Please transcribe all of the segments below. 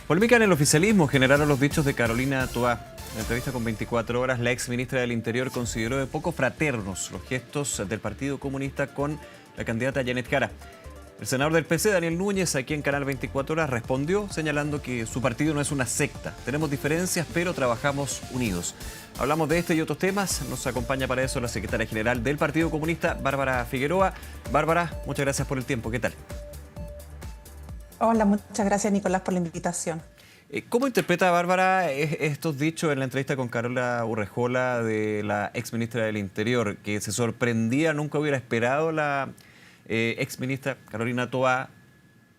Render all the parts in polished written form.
Polémica en el oficialismo generaron los dichos de Carolina Toá. En entrevista con 24 horas, la ex ministra del Interior consideró de poco fraternos los gestos del Partido Comunista con la candidata Janet Jara. El senador del PC, Daniel Núñez, aquí en Canal 24 Horas, respondió señalando que su partido no es una secta. Tenemos diferencias, pero trabajamos unidos. Hablamos de este y otros temas. Nos acompaña para eso la secretaria general del Partido Comunista, Bárbara Figueroa. Bárbara, muchas gracias por el tiempo. ¿Qué tal? Hola, muchas gracias, Nicolás, por la invitación. ¿Cómo interpreta, Bárbara, estos dichos en la entrevista con Carola Urrejola de la exministra del Interior, que se sorprendía, nunca hubiera esperado la exministra Carolina Toá,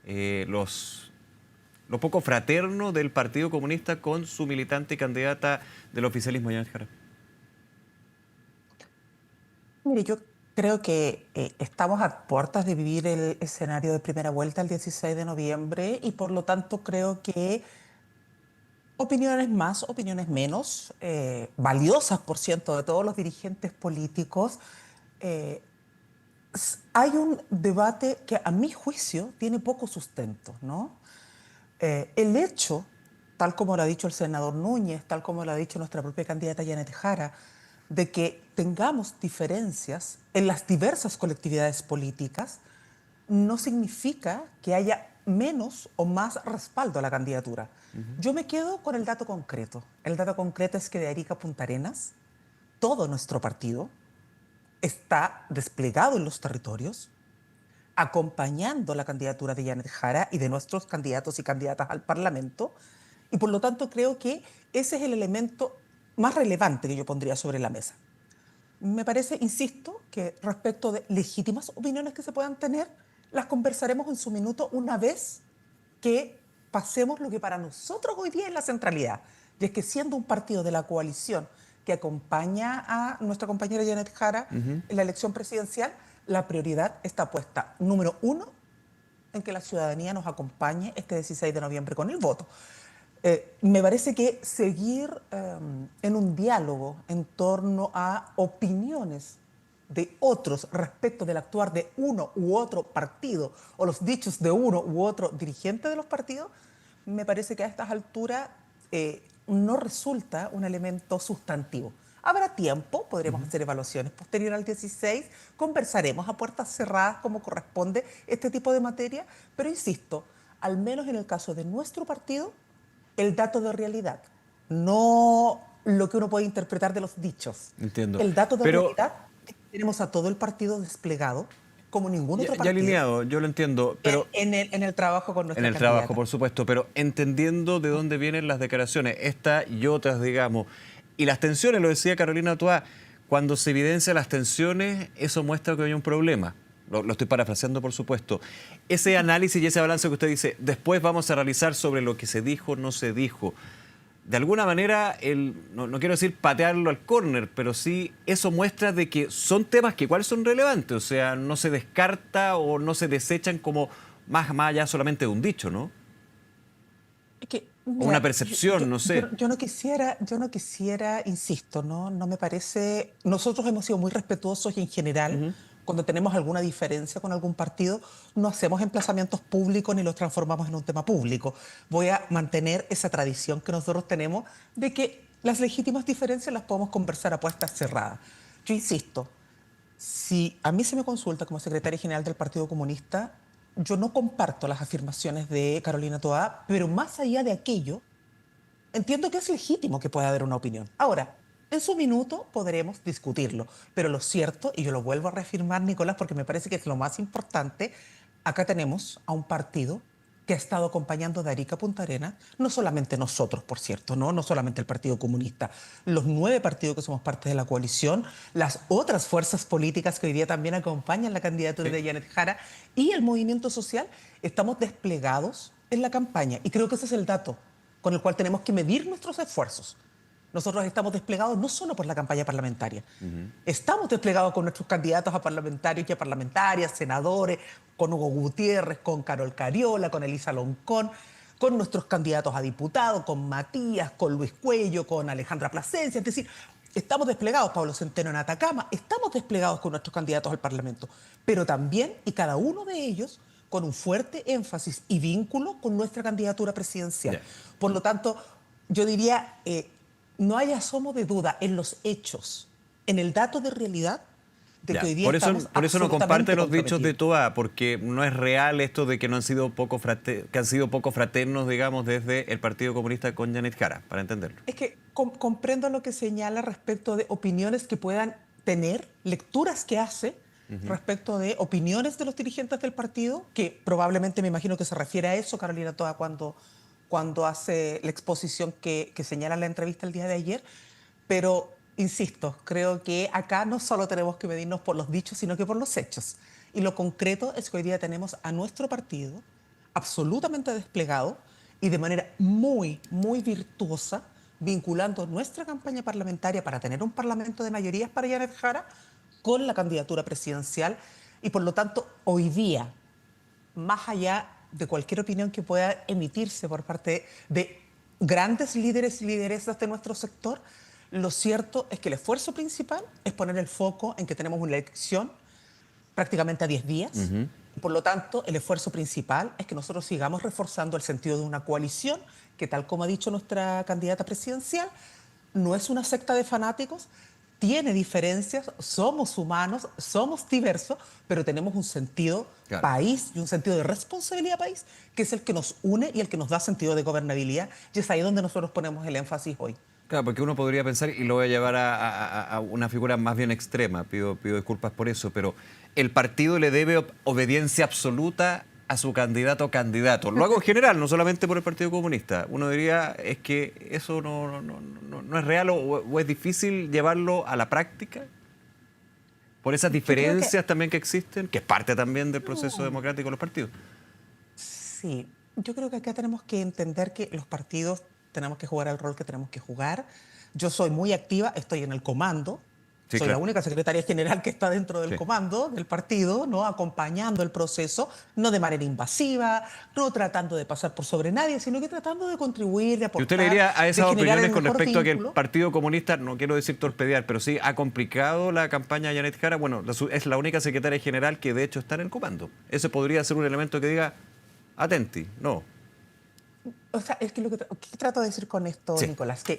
lo poco fraterno del Partido Comunista con su militante y candidata del oficialismo, Janet Jara? Mire, yo creo que estamos a puertas de vivir el escenario de primera vuelta el 16 de noviembre y por lo tanto creo que opiniones más, opiniones menos, valiosas, por cierto, de todos los dirigentes políticos. eh, Hay un debate que a mi juicio tiene poco sustento, ¿no? El hecho, tal como lo ha dicho el senador Núñez, tal como lo ha dicho nuestra propia candidata Janet Jara, de que tengamos diferencias en las diversas colectividades políticas, no significa que haya menos o más respaldo a la candidatura. Yo me quedo con el dato concreto. El dato concreto es que de Arica a Punta Arenas, todo nuestro partido está desplegado en los territorios, acompañando la candidatura de Janet Jara y de nuestros candidatos y candidatas al Parlamento. Y por lo tanto creo que ese es el elemento más relevante que yo pondría sobre la mesa. Me parece, insisto, que respecto de legítimas opiniones que se puedan tener, las conversaremos en su minuto una vez que pasemos lo que para nosotros hoy día es la centralidad. Y es que siendo un partido de la coalición que acompaña a nuestra compañera Janet Jara en la elección presidencial, la prioridad está puesta, número uno, en que la ciudadanía nos acompañe este 16 de noviembre con el voto. Me parece que seguir en un diálogo en torno a opiniones de otros respecto del actuar de uno u otro partido o los dichos de uno u otro dirigente de los partidos, me parece que a estas alturas no resulta un elemento sustantivo. Habrá tiempo, podremos hacer evaluaciones posteriores al 16, conversaremos a puertas cerradas como corresponde este tipo de materia, pero insisto, al menos en el caso de nuestro partido, el dato de realidad, no lo que uno puede interpretar de los dichos. Entiendo. El dato de Pero realidad es que tenemos a todo el partido desplegado como ningún otro ya partido alineado, yo lo entiendo, pero en el trabajo con en nuestra el candidata. trabajo, por supuesto, pero entendiendo de dónde vienen las declaraciones, esta y otras, digamos, y las tensiones, lo decía Carolina Toá, cuando se evidencian las tensiones, eso muestra que hay un problema. Lo estoy parafraseando, por supuesto. Ese análisis y ese balance que usted dice, después vamos a realizar sobre lo que se dijo, no se dijo. De alguna manera, no quiero decir patearlo al córner, pero sí eso muestra de que son temas que igual son relevantes. O sea, no se descarta o no se desechan como más allá solamente de un dicho, ¿no? Es que, O mira, una percepción, no sé. yo no quisiera, insisto, no me parece. Nosotros hemos sido muy respetuosos y en general, cuando tenemos alguna diferencia con algún partido, no hacemos emplazamientos públicos ni los transformamos en un tema público. Voy a mantener esa tradición que nosotros tenemos de que las legítimas diferencias las podemos conversar a puertas cerradas. Yo insisto, si a mí se me consulta como secretaria general del Partido Comunista, yo no comparto las afirmaciones de Carolina Toá, pero más allá de aquello, entiendo que es legítimo que pueda haber una opinión. Ahora, en su minuto podremos discutirlo, pero lo cierto, y yo lo vuelvo a reafirmar, Nicolás, porque me parece que es lo más importante, acá tenemos a un partido que ha estado acompañando de Arica a Punta Arenas, no solamente nosotros, por cierto, no solamente el Partido Comunista, los 9 partidos que somos parte de la coalición, las otras fuerzas políticas que hoy día también acompañan la candidatura de Janet Jara y el movimiento social, estamos desplegados en la campaña. Y creo que ese es el dato con el cual tenemos que medir nuestros esfuerzos. Nosotros estamos desplegados no solo por la campaña parlamentaria, estamos desplegados con nuestros candidatos a parlamentarios y a parlamentarias, senadores, con Hugo Gutiérrez, con Carol Cariola, con Elisa Loncón, con nuestros candidatos a diputados, con Matías, con Luis Cuello, con Alejandra Plasencia. Es decir, estamos desplegados, Pablo Centeno en Atacama, estamos desplegados con nuestros candidatos al Parlamento, pero también, y cada uno de ellos, con un fuerte énfasis y vínculo con nuestra candidatura presidencial. Ya. Por lo tanto, yo diría, no hay asomo de duda en los hechos, en el dato de realidad, de Ya, que hoy día por eso estamos no comparte absolutamente los dichos de comprometidos. Toa, porque no es real esto de que no han sido que han sido poco fraternos, digamos, desde el Partido Comunista con Janet Jara, para entenderlo. Es que comprendo lo que señala respecto de opiniones que puedan tener, lecturas que hace respecto de opiniones de los dirigentes del partido, que probablemente me imagino que se refiere a eso, Carolina Toa, cuando hace la exposición que señala en la entrevista el día de ayer. Pero, insisto, creo que acá no solo tenemos que medirnos por los dichos, sino que por los hechos. Y lo concreto es que hoy día tenemos a nuestro partido absolutamente desplegado y de manera muy, muy virtuosa, vinculando nuestra campaña parlamentaria para tener un parlamento de mayorías para Janet Jara con la candidatura presidencial. Y por lo tanto, hoy día, más allá de cualquier opinión que pueda emitirse por parte de grandes líderes y lideresas de nuestro sector, lo cierto es que el esfuerzo principal es poner el foco en que tenemos una elección prácticamente a 10 días. Por lo tanto, el esfuerzo principal es que nosotros sigamos reforzando el sentido de una coalición que, tal como ha dicho nuestra candidata presidencial, no es una secta de fanáticos, tiene diferencias, somos humanos, somos diversos, pero tenemos un sentido Claro. país y un sentido de responsabilidad país, que es el que nos une y el que nos da sentido de gobernabilidad. Y es ahí donde nosotros ponemos el énfasis hoy. Claro, porque uno podría pensar, y lo voy a llevar a una figura más bien extrema, pido disculpas por eso, pero el partido le debe obediencia absoluta a su candidato o candidato. Lo hago en general, no solamente por el Partido Comunista. Uno diría es que eso no es real o es difícil llevarlo a la práctica por esas Yo creo que diferencias también que existen, que es parte también del proceso no. democrático de los partidos. Sí, yo creo que acá tenemos que entender que los partidos tenemos que jugar el rol que tenemos que jugar. Yo soy muy activa, estoy en el comando, Sí, soy la claro. única secretaria general que está dentro del Sí. comando del partido, ¿no? Acompañando el proceso, no de manera invasiva, no tratando de pasar por sobre nadie, sino que tratando de contribuir, de ¿Y usted le aportar, diría a de esas generar opiniones el con mejor respecto a que el vínculo? Partido Comunista, no quiero decir torpedear, pero sí ha complicado la campaña de Janet Jara? Bueno, es la única secretaria general que de hecho está en el comando. Ese podría ser un elemento que diga, atenti, no. O sea, es que ¿qué trato de decir con esto, Sí. Nicolás? Que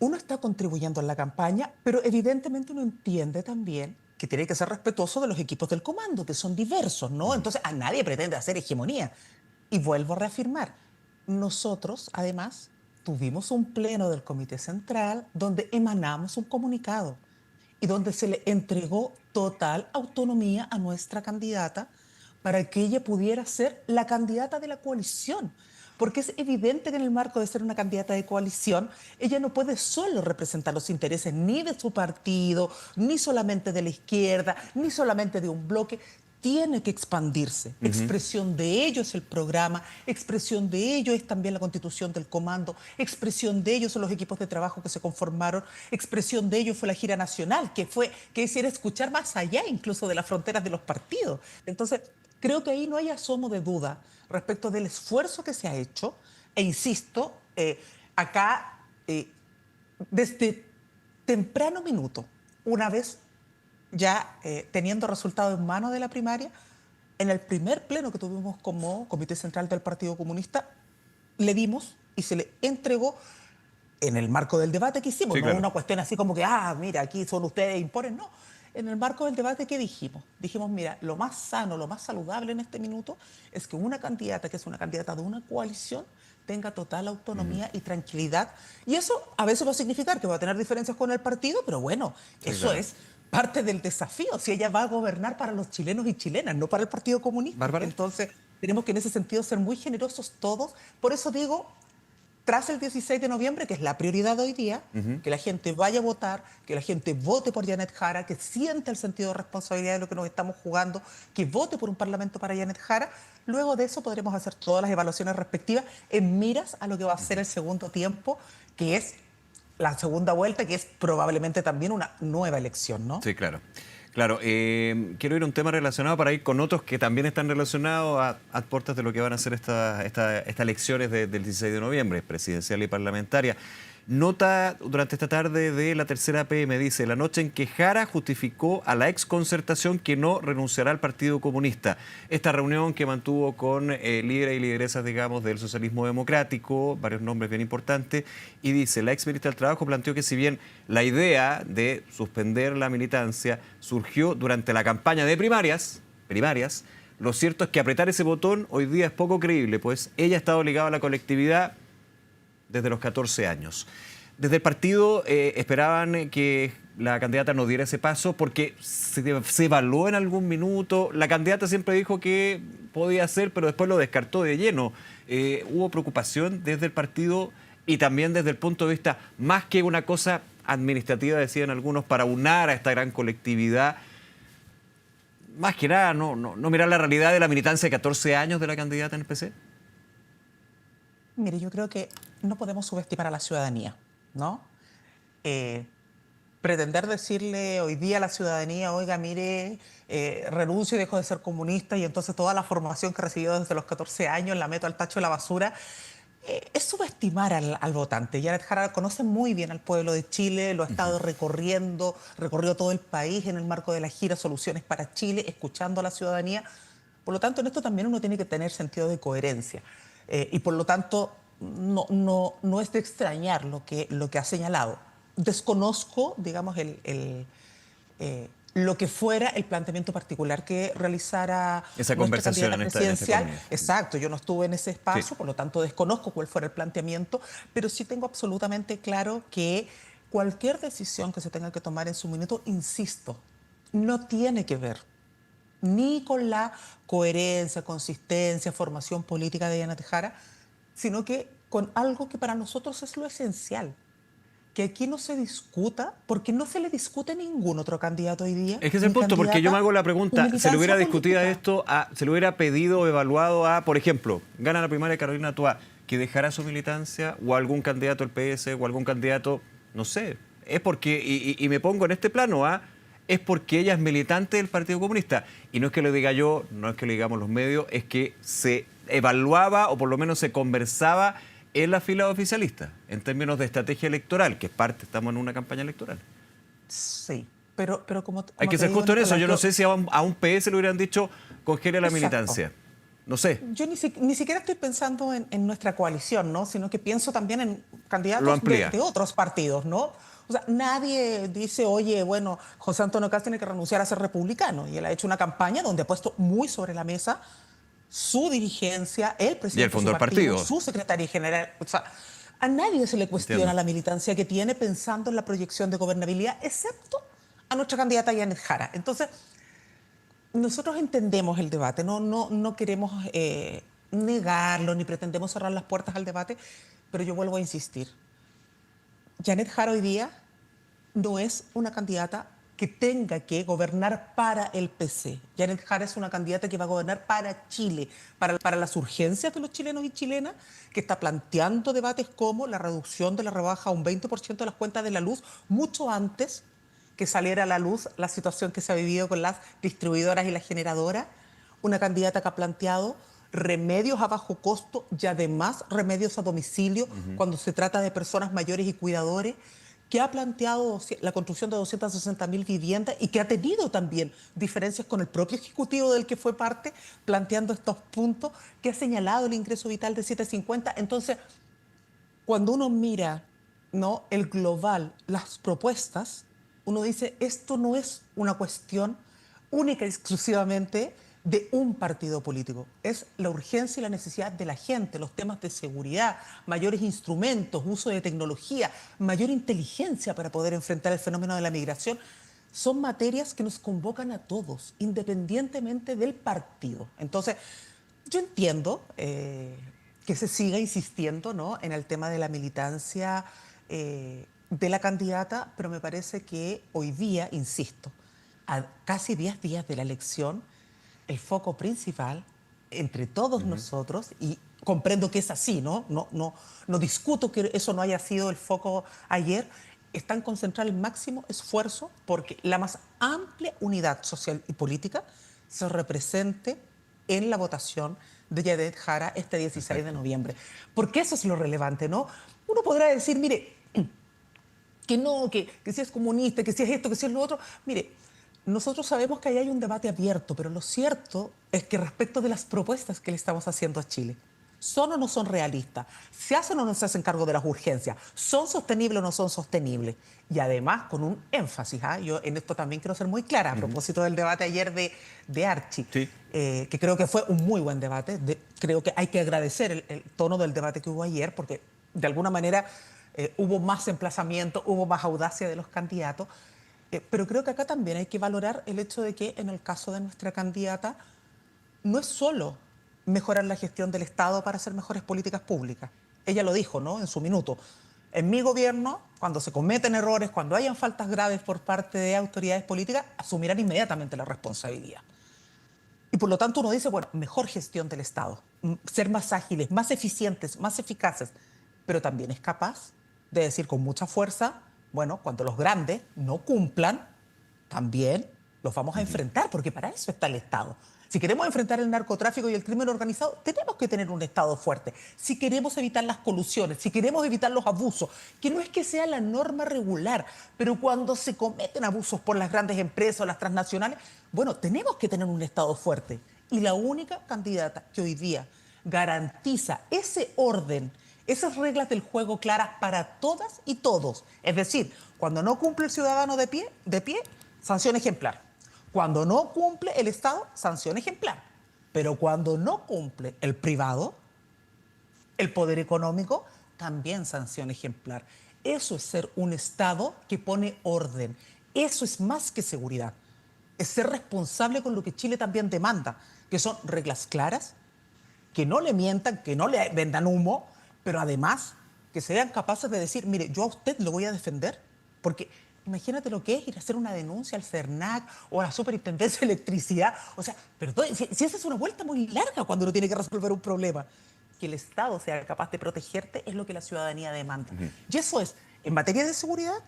uno está contribuyendo en la campaña, pero evidentemente uno entiende también que tiene que ser respetuoso de los equipos del comando, que son diversos, ¿no? Entonces, a nadie pretende hacer hegemonía. Y vuelvo a reafirmar, nosotros, además, tuvimos un pleno del Comité Central donde emanamos un comunicado y donde se le entregó total autonomía a nuestra candidata para que ella pudiera ser la candidata de la coalición. Porque es evidente que en el marco de ser una candidata de coalición, ella no puede solo representar los intereses ni de su partido, ni solamente de la izquierda, ni solamente de un bloque. Tiene que expandirse. Expresión de ello es el programa, expresión de ello es también la constitución del comando, expresión de ello son los equipos de trabajo que se conformaron, expresión de ello fue la gira nacional, que es ir a escuchar más allá incluso de las fronteras de los partidos. Entonces, creo que ahí no hay asomo de duda respecto del esfuerzo que se ha hecho, e insisto, acá, desde temprano minuto, una vez ya teniendo resultados en mano de la primaria, en el primer pleno que tuvimos como Comité Central del Partido Comunista, le dimos y se le entregó en el marco del debate que hicimos, Sí, no claro. una cuestión así como que, mira, aquí son ustedes, imponen, no. En el marco del debate, ¿qué dijimos? Dijimos, mira, lo más sano, lo más saludable en este minuto es que una candidata, que es una candidata de una coalición, tenga total autonomía y tranquilidad. Y eso a veces va a significar que va a tener diferencias con el partido, pero bueno, Sí, eso claro. es parte del desafío, si ella va a gobernar para los chilenos y chilenas, no para el Partido Comunista. Bárbara. Entonces, tenemos que en ese sentido ser muy generosos todos. Por eso digo, tras el 16 de noviembre, que es la prioridad de hoy día, que la gente vaya a votar, que la gente vote por Janet Jara, que sienta el sentido de responsabilidad de lo que nos estamos jugando, que vote por un parlamento para Janet Jara. Luego de eso podremos hacer todas las evaluaciones respectivas en miras a lo que va a ser el segundo tiempo, que es la segunda vuelta, que es probablemente también una nueva elección, ¿no? Sí, claro. Claro, quiero ir a un tema relacionado para ir con otros que también están relacionados a puertas de lo que van a ser estas elecciones del 16 de noviembre, presidencial y parlamentaria. Nota durante esta tarde de la Tercera PM, dice: la noche en que Jara justificó a la exconcertación que no renunciará al Partido Comunista. Esta reunión que mantuvo con líderes y lideresas, digamos, del socialismo democrático, varios nombres bien importantes, y dice: la ex ministra del Trabajo planteó que si bien la idea de suspender la militancia surgió durante la campaña de primarias, lo cierto es que apretar ese botón hoy día es poco creíble, pues ella está obligada a la colectividad desde los 14 años. Desde el partido esperaban que la candidata no diera ese paso porque se evaluó en algún minuto. La candidata siempre dijo que podía ser, pero después lo descartó de lleno. Hubo preocupación desde el partido y también desde el punto de vista, más que una cosa administrativa, decían algunos, para unar a esta gran colectividad. Más que nada, no mirar la realidad de la militancia de 14 años de la candidata en el PC. Mire, yo creo que no podemos subestimar a la ciudadanía, ¿no? Pretender decirle hoy día a la ciudadanía: oiga, mire, renuncio y dejo de ser comunista, y entonces toda la formación que he recibido desde los 14 años la meto al tacho de la basura, es subestimar al votante. Janet Jara conoce muy bien al pueblo de Chile, lo ha estado recorriendo, recorrió todo el país en el marco de la gira Soluciones para Chile, escuchando a la ciudadanía. Por lo tanto, en esto también uno tiene que tener sentido de coherencia. Y por lo tanto, no es de extrañar lo que ha señalado. Desconozco, digamos, lo que fuera el planteamiento particular que realizara Esa nuestra conversación candidata en esta presidencial. comunidad. Exacto, yo no estuve en ese espacio, Sí. por lo tanto desconozco cuál fuera el planteamiento, pero sí tengo absolutamente claro que cualquier decisión que se tenga que tomar en su minuto, insisto, no tiene que ver ni con la coherencia, consistencia, formación política de Janet Jara, sino que con algo que para nosotros es lo esencial, que aquí no se discuta, porque no se le discute a ningún otro candidato hoy día, Es que es el ni punto, porque yo me candidata, hago la su pregunta: ¿se le hubiera militancia discutido política. esto, se le hubiera pedido o evaluado a, por ejemplo, gana la primaria Carolina Toá, que dejara su militancia, o algún candidato del PS, o algún candidato, no sé? Es porque, y me pongo en este plano, es porque ella es militante del Partido Comunista. Y no es que lo diga yo, no es que lo digamos los medios, es que se evaluaba, o por lo menos se conversaba en la fila oficialista, en términos de estrategia electoral, que es parte, estamos en una campaña electoral. Sí, pero Hay como que te ser digo, justo en eso. Nicolás, Yo no sé si a un PS le hubieran dicho congele la exacto. militancia. No sé. Yo ni siquiera estoy pensando en nuestra coalición, ¿no? Sino que pienso también en Lo candidatos amplía. de otros partidos, ¿no? O sea, nadie dice: oye, bueno, José Antonio Cast tiene que renunciar a ser republicano. Y él ha hecho una campaña donde ha puesto muy sobre la mesa su dirigencia, el Y el presidente de su fondo del partido, partido. su secretaria general. O sea, a nadie se le cuestiona Entiendo. la militancia que tiene pensando en la proyección de gobernabilidad, excepto a nuestra candidata Janet Jara. Entonces, nosotros entendemos el debate, no queremos negarlo ni pretendemos cerrar las puertas al debate, pero yo vuelvo a insistir. Janet Jara hoy día no es una candidata que tenga que gobernar para el PC. Janet Jara es una candidata que va a gobernar para Chile, para las urgencias de los chilenos y chilenas, que está planteando debates como la reducción de la rebaja a un 20% de las cuentas de la luz, mucho antes que saliera a la luz la situación que se ha vivido con las distribuidoras y las generadoras. Una candidata que ha planteado remedios a bajo costo y además remedios a domicilio cuando se trata de personas mayores y cuidadores, que ha planteado la construcción de 260.000 viviendas y que ha tenido también diferencias con el propio Ejecutivo del que fue parte, planteando estos puntos, que ha señalado el ingreso vital de 750. Entonces, cuando uno mira, ¿no?, el global, las propuestas, uno dice: esto no es una cuestión única y exclusivamente de un partido político. Es la urgencia y la necesidad de la gente, los temas de seguridad, mayores instrumentos, uso de tecnología, mayor inteligencia para poder enfrentar el fenómeno de la migración. Son materias que nos convocan a todos, independientemente del partido. Entonces, yo entiendo que se siga insistiendo, ¿no?, en el tema de la militancia de la candidata, pero me parece que hoy día, insisto, a casi 10 días de la elección, el foco principal entre todos nosotros, y comprendo que es así, no discuto que eso no haya sido el foco ayer, está en concentrar el máximo esfuerzo porque la más amplia unidad social y política se represente en la votación de Yadet Jara este 16 de Exacto. noviembre. Porque eso es lo relevante, ¿no? Uno podrá decir: mire, que no, que si es comunista, que si es esto, que si es lo otro. Mire, nosotros sabemos que ahí hay un debate abierto, pero lo cierto es que respecto de las propuestas que le estamos haciendo a Chile, ¿son o no son realistas? ¿Se hacen o no se hacen cargo de las urgencias? ¿Son sostenibles o no son sostenibles? Y además con un énfasis, ¿ah? Yo en esto también quiero ser muy clara a propósito del debate ayer de Archie, Sí. que creo que fue un muy buen debate. Creo que hay que agradecer el tono del debate que hubo ayer, porque de alguna manera hubo más emplazamiento, hubo más audacia de los candidatos. Pero creo que acá también hay que valorar el hecho de que en el caso de nuestra candidata no es solo mejorar la gestión del Estado para hacer mejores políticas públicas. Ella lo dijo, ¿no? En su minuto. En mi gobierno, cuando se cometen errores, cuando hayan faltas graves por parte de autoridades políticas, asumirán inmediatamente la responsabilidad. Y por lo tanto uno dice, bueno, mejor gestión del Estado, ser más ágiles, más eficientes, más eficaces, pero también es capaz de decir con mucha fuerza, bueno, cuando los grandes no cumplan, también los vamos a enfrentar, porque para eso está el Estado. Si queremos enfrentar el narcotráfico y el crimen organizado, tenemos que tener un Estado fuerte. Si queremos evitar las colusiones, si queremos evitar los abusos, que no es que sea la norma regular, pero cuando se cometen abusos por las grandes empresas o las transnacionales, bueno, tenemos que tener un Estado fuerte. Y la única candidata que hoy día garantiza ese orden, esas reglas del juego claras para todas y todos. Es decir, cuando no cumple el ciudadano de pie, sanción ejemplar. Cuando no cumple el Estado, sanción ejemplar. Pero cuando no cumple el privado, el poder económico, también sanción ejemplar. Eso es ser un Estado que pone orden. Eso es más que seguridad. Es ser responsable con lo que Chile también demanda, que son reglas claras, que no le mientan, que no le vendan humo, pero además que sean capaces de decir, mire, yo a usted lo voy a defender, porque imagínate lo que es ir a hacer una denuncia al CERNAC o a la Superintendencia de Electricidad. O sea, perdón, si esa es una vuelta muy larga cuando uno tiene que resolver un problema. Que el Estado sea capaz de protegerte es lo que la ciudadanía demanda. Y eso es en materia de seguridad,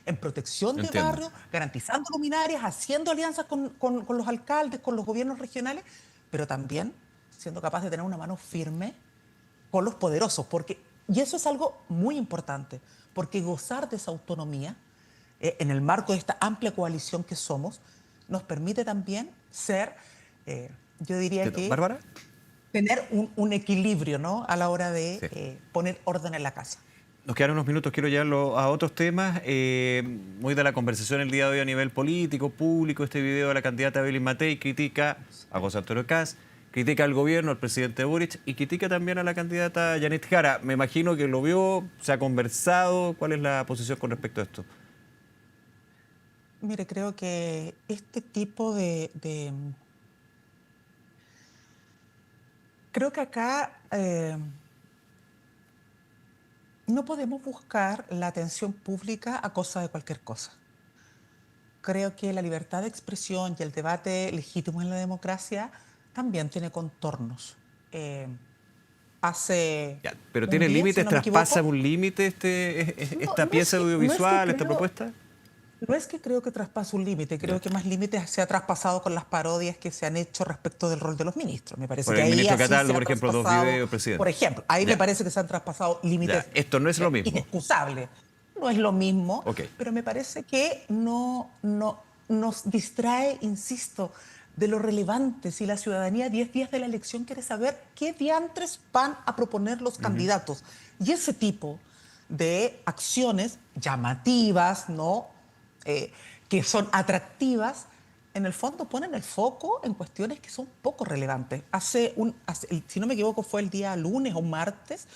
en protección de Entiendo. barrios, garantizando luminarias, haciendo alianzas con los alcaldes, con los gobiernos regionales, pero también siendo capaz de tener una mano firme con los poderosos. Y eso es algo muy importante, porque gozar de esa autonomía en el marco de esta amplia coalición que somos, nos permite también ser, yo diría que, ¿Bárbara? tener un equilibrio, ¿no? A la hora de Sí. poner orden en la casa. Nos quedan unos minutos, quiero llevarlo a otros temas. Muy de la conversación el día de hoy a nivel político, público. Este video de la candidata Evelyn Matei critica a José Antonio Kast, critica al gobierno, al presidente Boric y critica también a la candidata Yanit Jara. Me imagino que lo vio, se ha conversado. ¿Cuál es la posición con respecto a esto? Mire, creo que este tipo creo que acá no podemos buscar la atención pública a costa de cualquier cosa. Creo que la libertad de expresión y el debate legítimo en la democracia también tiene contornos. Hace Ya, ¿pero un tiene día, si límites? no me ¿Traspasa equivoco, un límite no, esta pieza audiovisual, esta propuesta? no es que creo que traspase un límite, creo que más límites se ha traspasado con las parodias que se han hecho respecto del rol de los ministros. Me parece Por que el ahí ministro así Cataldo, se ha por ejemplo, dos traspasado, videos, presidente. por ejemplo, ahí Ya. me parece que se han traspasado límites Ya, esto no es lo mismo. inexcusables. No es lo mismo, Ok. pero me parece que no nos distrae, insisto, de lo relevante. Si la ciudadanía 10 días de la elección quiere saber qué diantres van a proponer los candidatos. Y ese tipo de acciones llamativas, ¿no? Que son atractivas, en el fondo ponen el foco en cuestiones que son poco relevantes. Si no me equivoco, fue el día lunes o martes,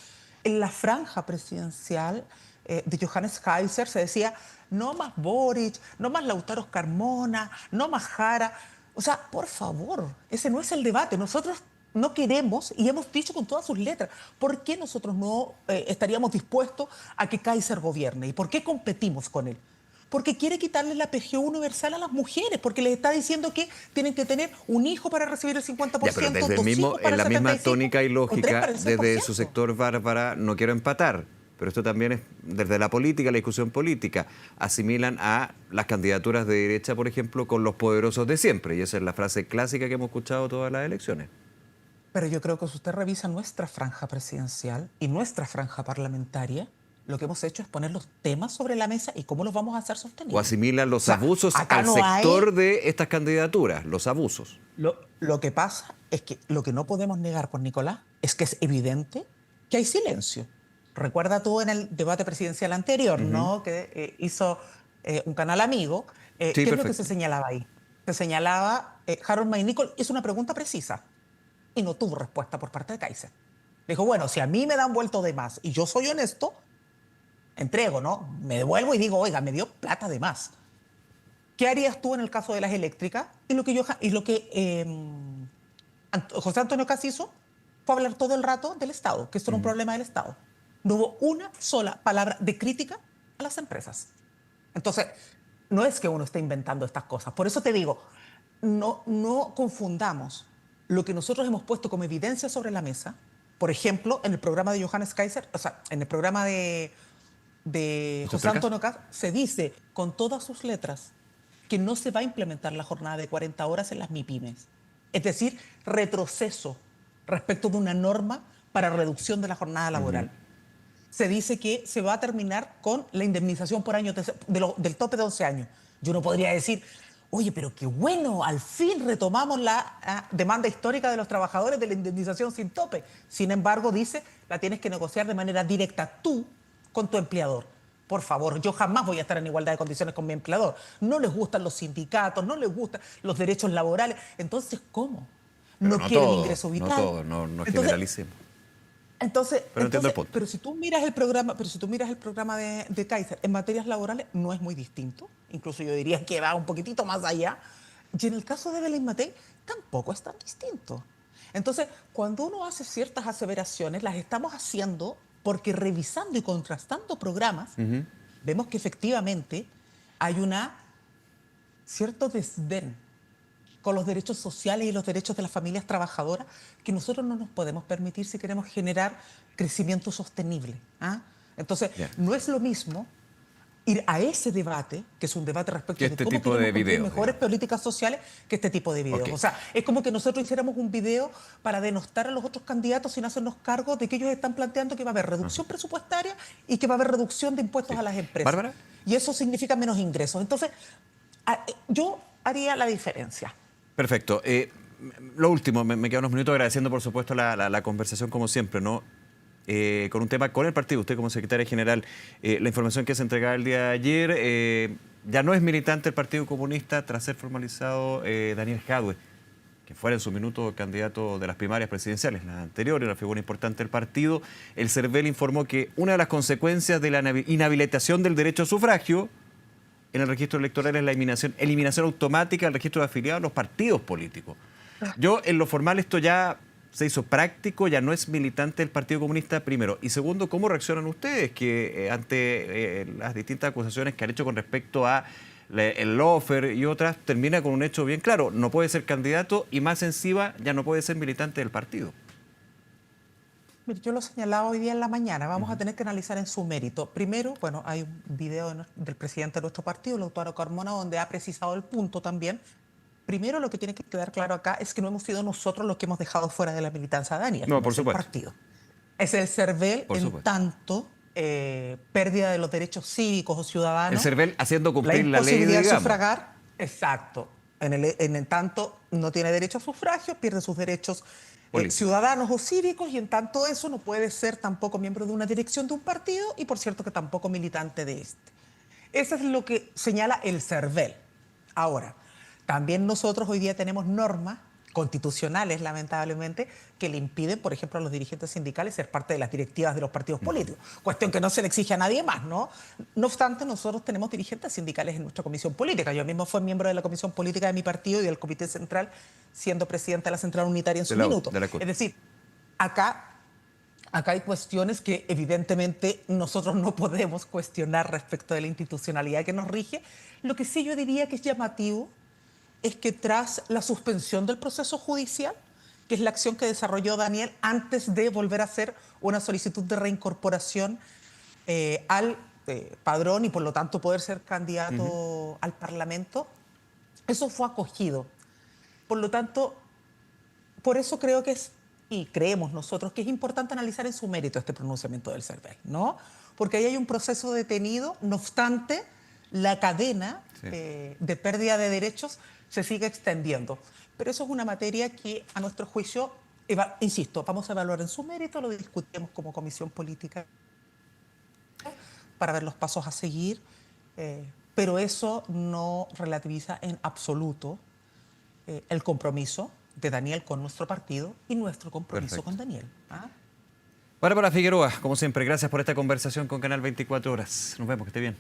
en la franja presidencial de Johannes Kaiser se decía, no más Boric, no más Lautaro Carmona, no más Jara. O sea, por favor, ese no es el debate. Nosotros no queremos, y hemos dicho con todas sus letras, ¿por qué nosotros no estaríamos dispuestos a que Kaiser gobierne? ¿Y por qué competimos con él? Porque quiere quitarle la PGU universal a las mujeres, porque les está diciendo que tienen que tener un hijo para recibir el 50%, Ya, pero desde el dos mismo, hijos para en la el misma 75%, tónica y o tres lógica, para el desde su 100%. sector, Bárbara, no quiero empatar, pero esto también es desde la política, la discusión política. Asimilan a las candidaturas de derecha, por ejemplo, con los poderosos de siempre. Y esa es la frase clásica que hemos escuchado todas las elecciones. Pero yo creo que si usted revisa nuestra franja presidencial y nuestra franja parlamentaria, Lo que hemos hecho es poner los temas sobre la mesa y cómo los vamos a hacer O sostenibles. asimilan O los sea, abusos acá al no sector hay... de estas candidaturas, los abusos. Lo que pasa es que lo que no podemos negar con Nicolás es que es evidente que hay silencio. Recuerda tú en el debate presidencial anterior, Ujú. ¿no? Que hizo un canal amigo. Sí, ¿Qué es lo que se perfecto. señalaba ahí? Se señalaba, Harold May Nichol hizo una pregunta precisa y no tuvo respuesta por parte de Kaiser. Dijo, bueno, si a mí me dan vuelto de más y yo soy honesto, entrego, ¿no? Me devuelvo y digo, oiga, me dio plata de más. ¿Qué harías tú en el caso de las eléctricas? José Antonio Caz hizo fue hablar todo el rato del Estado, que esto era un Ujú. problema del Estado. No hubo una sola palabra de crítica a las empresas. Entonces, no es que uno esté inventando estas cosas. Por eso te digo, no confundamos lo que nosotros hemos puesto como evidencia sobre la mesa. Por ejemplo, en el programa de Johannes Kaiser, o sea, en el programa de ¿José José Antonio Caz? Antonio Caz, se dice con todas sus letras que no se va a implementar la jornada de 40 horas en las MIPYMES. Es decir, retroceso respecto de una norma para reducción de la jornada Ujú. laboral. Se dice que se va a terminar con la indemnización por año del tope de 11 años. Yo no podría decir, oye, pero qué bueno, al fin retomamos la demanda histórica de los trabajadores de la indemnización sin tope. Sin embargo, dice, la tienes que negociar de manera directa tú con tu empleador. Por favor, yo jamás voy a estar en igualdad de condiciones con mi empleador. No les gustan los sindicatos, no les gustan los derechos laborales. Entonces, ¿cómo? Pero No no quieren todo, ingreso no vital. todo, no Entonces, generalicemos. entonces, Pero entiendo el entonces, punto. pero si tú miras el programa, de Kaiser en materias laborales, no es muy distinto. Incluso yo diría que va un poquitito más allá. Y en el caso de Belén Matei, tampoco es tan distinto. Entonces, cuando uno hace ciertas aseveraciones, las estamos haciendo porque revisando y contrastando programas, Ujú. vemos que efectivamente hay una cierto desdén con los derechos sociales y los derechos de las familias trabajadoras que nosotros no nos podemos permitir si queremos generar crecimiento sostenible. ¿Ah? Entonces, Ya. no es lo mismo ir a ese debate, que es un debate Que respecto de este cómo tipo de queremos construir videos, mejores digamos. políticas sociales, que este tipo de Ok. videos. O sea, es como que nosotros hiciéramos un video para denostar a los otros candidatos sin hacernos cargo de que ellos están planteando que va a haber Ajá. reducción presupuestaria y que va a haber reducción de impuestos Sí. a las empresas. Bárbara, Y eso significa menos ingresos. Entonces, yo haría la diferencia. perfecto. Lo último, me quedan unos minutos agradeciendo, por supuesto, la conversación como siempre, ¿no? Con un tema con el partido, usted como secretaria general, la información que se entregaba el día de ayer, ya no es militante del Partido Comunista tras ser formalizado Daniel Jadwe, que fuera en su minuto candidato de las primarias presidenciales, la anterior, una figura importante del partido. El CERVEL informó que una de las consecuencias de la inhabilitación del derecho a sufragio en el registro electoral es la eliminación automática del registro de afiliados a los partidos políticos. Yo, en lo formal, esto ya se hizo práctico, ya no es militante del Partido Comunista, primero. Y segundo, ¿cómo reaccionan ustedes que ante las distintas acusaciones que han hecho con respecto a el lofer y otras, termina con un hecho bien claro? No puede ser candidato y más encima ya no puede ser militante del partido. Mire, yo lo señalaba hoy día en la mañana, vamos a Ujú. tener que analizar en su mérito. Primero, bueno, hay un video del presidente de nuestro partido, el doctor Carmona, donde ha precisado el punto también. Primero, lo que tiene que quedar claro acá es que no hemos sido nosotros los que hemos dejado fuera de la militancia a Daniel, No, no por es el supuesto, partido. Es el CERVEL por en supuesto. tanto pérdida de los derechos cívicos o El ciudadanos, CERVEL haciendo la cumplir la ley, imposibilidad de digamos. sufragar, exacto. En el tanto no tiene derecho a sufragio, pierde sus derechos Político. ciudadanos o cívicos y en tanto eso no puede ser tampoco miembro de una dirección de un partido y por cierto que tampoco militante de este. Eso es lo que señala el CERVEL. Ahora, también nosotros hoy día tenemos normas constitucionales, lamentablemente, que le impiden, por ejemplo, a los dirigentes sindicales ser parte de las directivas de los partidos políticos. Cuestión que no se le exige a nadie más, ¿no? No obstante, nosotros tenemos dirigentes sindicales en nuestra comisión política. Yo mismo fui miembro de la comisión política de mi partido y del comité central, siendo presidente de la central unitaria en De su la, minuto. de la CUT. Es decir, acá hay cuestiones que evidentemente nosotros no podemos cuestionar respecto de la institucionalidad que nos rige. Lo que sí yo diría que es llamativo es que tras la suspensión del proceso judicial, que es la acción que desarrolló Daniel antes de volver a hacer una solicitud de reincorporación al padrón y por lo tanto poder ser Ujú. candidato al Parlamento, eso fue acogido. Por lo tanto, por eso creo que es, y creemos nosotros, que es importante analizar en su mérito este pronunciamiento del CERVEL, ¿no? porque ahí hay un proceso detenido, no obstante, la cadena Sí. de pérdida de derechos se sigue extendiendo. Pero eso es una materia que, a nuestro juicio, insisto, vamos a evaluar en su mérito, lo discutimos como comisión política para ver los pasos a seguir, pero eso no relativiza en absoluto el compromiso de Daniel con nuestro partido y nuestro compromiso Perfecto. con Daniel. ¿Ah? Bárbara Figueroa, como siempre, gracias por esta conversación con Canal 24 Horas. Nos vemos, que esté bien.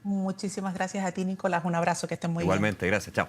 Muchísimas gracias a ti, Nicolás. Un abrazo, que estén muy bien. Igualmente, gracias. Chao.